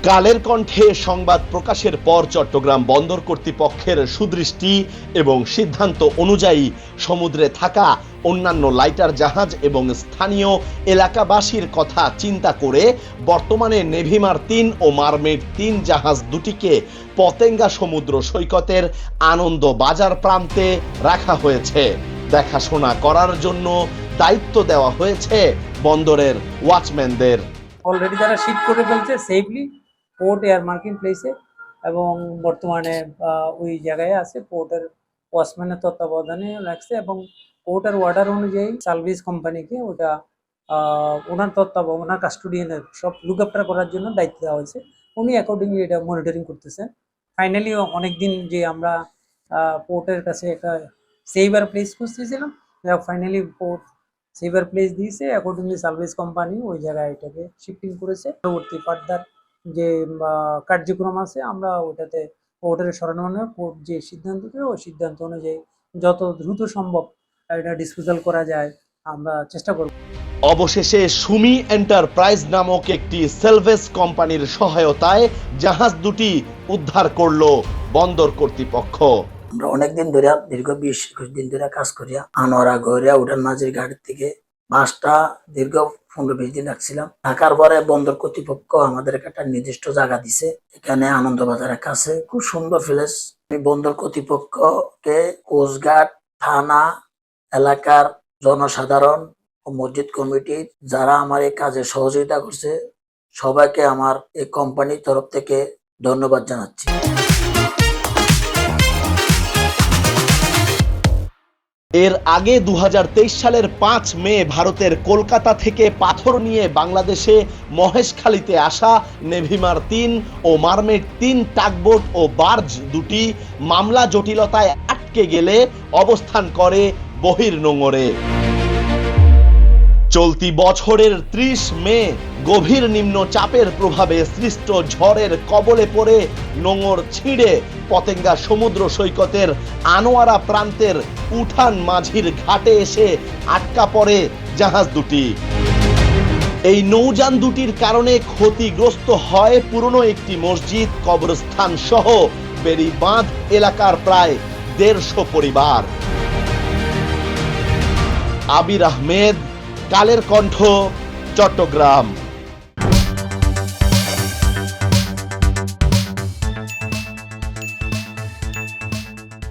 কালের কণ্ঠে সংবাদ প্রকাশের পর চট্টগ্রাম বন্দর কর্তৃপক্ষের সুদৃষ্টি এবং সিদ্ধান্ত অনুযায়ী সমুদ্রে থাকা অন্যান্য লাইটার জাহাজ এবং স্থানীয় এলাকাবাসীর কথা চিন্তা করে বর্তমানে নেভিমার ৩ ও মারমেড ৩ জাহাজ দুটিকে পতেঙ্গা সমুদ্র সৈকতের আনন্দ বাজার প্রান্তে রাখা হয়েছে। দেখাশোনা করার জন্য দায়িত্ব দেওয়া হয়েছে বন্দরের ওয়াচম্যানদের। অলরেডি তারা শিফট করে ফেলছে সেফলি পোর্ট এয়ার মার্কিং প্লেসে, এবং বর্তমানে ওই জায়গায় আছে। পোর্টের ওয়াচম্যানের তত্ত্বাবধানে রাখছে এবং পোর্টের অর্ডার অনুযায়ী সার্ভিস কোম্পানিকে ওটা ওনার ওনার কাস্টোডিয়ানের সব লুক আফটার করার জন্য দায়িত্ব দেওয়া হয়েছে। উনি অ্যাকর্ডিংলি এটা মনিটরিং করতেছেন। ফাইনালি অনেকদিন যে আমরা পোর্টের কাছে একটা সেভার প্লেস খুঁজতেছিলাম, ফাইনালি পোর্ট সেভার প্লেস দিয়েছে। অ্যাকর্ডিংলি সার্ভিস কোম্পানি ওই জায়গায় এটাকে শিফটিং করেছে। পরবর্তী ফার্দার যে কার্যক্রম আছে আমরা ওটাতে পোর্টের সরানো, পোর্ট যে সিদ্ধান্ত দেবে ওই সিদ্ধান্ত অনুযায়ী যত দ্রুত সম্ভব এটা ডিসপোজাল করা যায় আমরা চেষ্টা করব। অবশেষে সুমি এন্টারপ্রাইজ নামক একটি সেলভেজ কোম্পানির সহায়তায় জাহাজ দুটি উদ্ধার করলো বন্দর কর্তৃপক্ষ। আমরা অনেকদিন ধরে দীর্ঘ ২০-২১ দিন ধরে কাজ করিয়া আনোয়ারা গড়িয়া উঠান মাঝির গাড়ির থেকে বাসটা দীর্ঘ ১৫-২০ দিন রাখছিলাম। থাকার পরে বন্দর কর্তৃপক্ষ আমাদের একটা নির্দিষ্ট জায়গা দিছে, এখানে আনন্দবাজারের কাছে খুব সুন্দর প্লেস। বন্দর কর্তৃপক্ষকে, কোস্টগার্ড, থানা, এলাকার জনসাধারণ ও মসজিদ কমিটির যারা আমার এই কাজে সহযোগিতা করছে সবাইকে আমার এই কোম্পানির তরফ থেকে ধন্যবাদ জানাচ্ছি। এর আগে ২০২৩ সালের ৫ মে ভারতের কলকাতা থেকে পাথর নিয়ে বাংলাদেশে মহেশখালীতে আসা নেভিমার ৩ ও মারমেড ৩ টাগবোট ও বার্জ দুটি মামলা জটিলতায় আটকে গেলে অবস্থান করে বহির্নোঙরে। চলতি বছরের ৩০ মে গভীর নিম্নচাপের প্রভাবে সৃষ্ট ঝড়ের কবলে পড়ে নোঙর ছিঁড়ে পতেঙ্গা সমুদ্র সৈকতের আনোয়ারা প্রান্তের উঠান মাঝির ঘাটে এসে আটকা পড়ে জাহাজ দুটি। এই নৌযান দুটির কারণে ক্ষতিগ্রস্ত হয় পুরনো একটি মসজিদ, কবরস্থান সহ বেড়িবাঁধ এলাকার প্রায় ১৫০ পরিবার। আবির আহমেদ, কালের কণ্ঠ, চট্টগ্রাম।